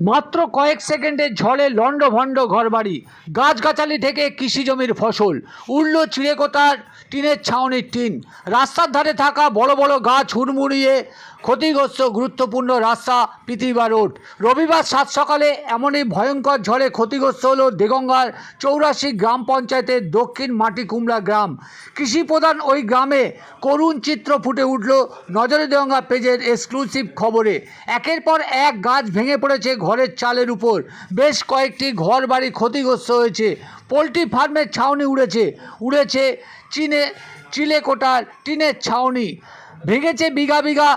মাত্র কয়েক সেকেন্ডে ঝড়ে লণ্ডভণ্ড ঘরবাড়ি, গাছগাছালি থেকে কৃষি জমির ফসল, উড়ল চিড়েকোঠার টিনের ছাউনির টিন, রাস্তার ধারে থাকা বড় বড় গাছ হুড়মুড়িয়ে ক্ষতিগ্রস্ত গুরুত্বপূর্ণ রাস্তা পৃথিবী রোড। রবিবার সাত সকালে এমনই ভয়ঙ্কর ঝড়ে ক্ষতিগ্রস্ত হলো দেগঙ্গার 84 গ্রাম পঞ্চায়েতের দক্ষিণ মাটিকুমড়া গ্রাম। কৃষিপ্রধান ওই গ্রামে করুণ চিত্র ফুটে উঠল নজরে দেগঙ্গা পেজের এক্সক্লুসিভ খবরে। একের পর এক গাছ ভেঙে পড়েছে ঘরের চালের উপর, বেশ কয়েকটি ঘর বাড়ি ক্ষতিগ্রস্ত হয়েছে, পোলট্রি ফার্মের ছাউনি উড়েছে চিলেকোঠার টিনের ছাউনি, ভেঙেছে বিঘা বিঘা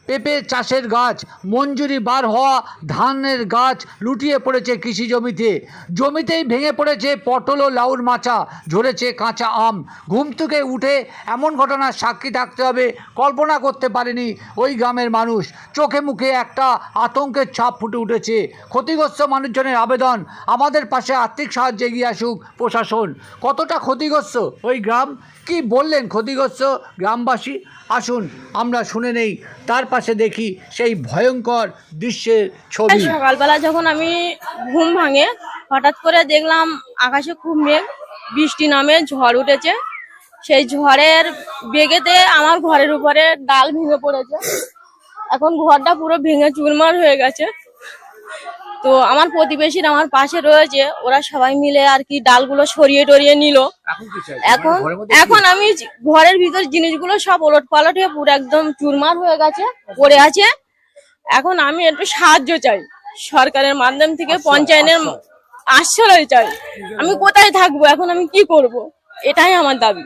পেঁপে চাষের গাছ, মঞ্জুরি বার হওয়া ধানের গাছ লুটিয়ে পড়েছে কৃষি জমিতেই ভেঙে পড়েছে পটল ও লাউর মাচা, ঝরেছে কাঁচা আম। ঘুম থেকে উঠে এমন ঘটনার সাক্ষী থাকতে হবে কল্পনা করতে পারেনি ওই গ্রামের মানুষ। চোখে মুখে একটা আতঙ্কের ছাপ ফুটে উঠেছে। ক্ষতিগ্রস্ত মানুষজনের আবেদন, আমাদের পাশে আর্থিক সাহায্যে এগিয়ে আসুক প্রশাসন। কতটা ক্ষতিগ্রস্ত ওই গ্রাম, কি বললেন ক্ষতিগ্রস্ত গ্রামবাসী, আসুন আমরা শুনে নেই, তার পাশে দেখি সেই ভয়ঙ্কর দৃশ্যের ছবি। সকালবেলা যখন আমি ঘুম ভাঙে, হঠাৎ করে দেখলাম আকাশে খুব মেঘ, বৃষ্টি নামে ঝড় উঠেছে। সেই ঝড়ের বেগেতে আমার ঘরের উপরে ডাল ভেঙে পড়েছে। এখন ঘরটা পুরো ভেঙে চুরমার হয়ে গেছে। তো আমার প্রতিবেশীরা আমার পাশে রয়েছে, ওরা সবাই মিলে আর কি ডালগুলো সরিয়ে টরিয়ে নিল। এখন আমি ঘরের ভিতর জিনিসগুলো সব ওলট পালট হয়ে পুরো একদম চুরমার হয়ে গেছে, পড়ে আছে। এখন আমি একটু সাহায্য চাই সরকারের মাধ্যম থেকে, পঞ্চায়েতের আশ্রয় চাই। আমি কোথায় থাকবো এখন, আমি কি করব, এটাই আমার দাবি।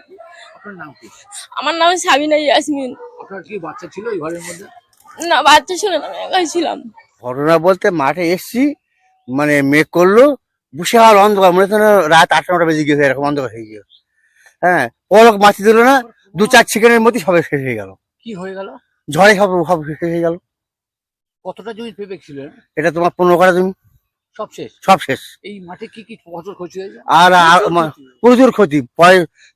আমার নাম সাবিনা ইয়াসমিন। আপনার কি বাচ্চা ছিল এই ঘরের মধ্যে? না, বাচ্চা ছিল না, আমি একাই ছিলাম। ঘটনা বলতে মাঠে এসছি, মানে মেঘ করলো, বিশাল অন্ধকার, মনে হচ্ছে রাত 8-9টা বেজে গিয়েছে, এরকম অন্ধকার হয়ে গিয়ে। হ্যাঁ, পলক মাছি দিল না, 2-4 সেকেন্ডের মধ্যে সবাই শেষ হয়ে গেল। কি হয়ে গেল? ঝড়ে সব শেষ হয়ে গেল। কতটা জমি পেঁপে ছিল? এটা তোমার 15 কাঠা জমি, সব শেষ। সব শেষ। এই মাঠে কি কি ফসল ক্ষতি হয়েছে? আর প্রচুর ক্ষতি,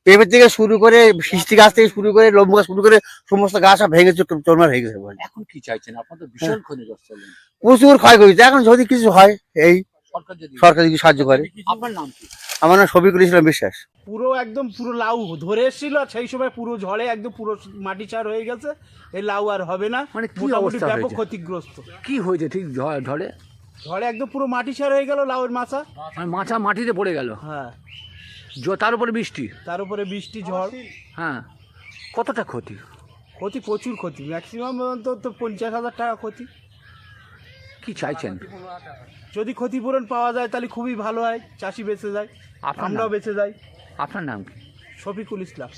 পেঁপের থেকে শুরু করে, সৃষ্টি গাছ থেকে শুরু করে, লম্বু গাছ শুরু করে সমস্ত গাছ সব ভেঙে চোরমার হয়ে গেছে। এখন কি চাইছেন? আপনার তো ভীষণ ক্ষতিগ্রস্ত হলেন। প্রচুর ক্ষয়ক্ষতি। এখন যদি কিছু হয়, এই সরকার সরকার যদি সাহায্য করে। আপনার নাম কি? আমার নাম শফিকুল ইসলাম বিশ্বাস। পুরো লাউ ধরে এসেছিল, আর সেই সময় পুরো ঝড়ে একদম পুরো মাটি চার হয়ে গেছে। এই লাউ আর হবে না, মানে কি মোটামুটি অবস্থা ব্যাপক হয়েছে? ক্ষতিগ্রস্ত। কি হয়েছে ঠিক ঝড়ে? ঝড়ে একদম পুরো মাটি চার হয়ে গেল, লাউয়ের মাচা। মানে মাচা মাটিতে পড়ে গেল? হ্যাঁ, তার উপরে বৃষ্টি? তার উপরে বৃষ্টি, ঝড়। হ্যাঁ, কতটা ক্ষতি? ক্ষতি প্রচুর ক্ষতি, ম্যাক্সিমাম তো 50,000 টাকা ক্ষতি। কি চাইছেন? যদি ক্ষতিপূরণ পাওয়া যায় তাহলে খুবই ভালো হয়, চাষি বেঁচে যায়, আপনার আমরাও নাম? বেঁচে যাই। আপনার নাম কি? শফিকুল ইসলাম।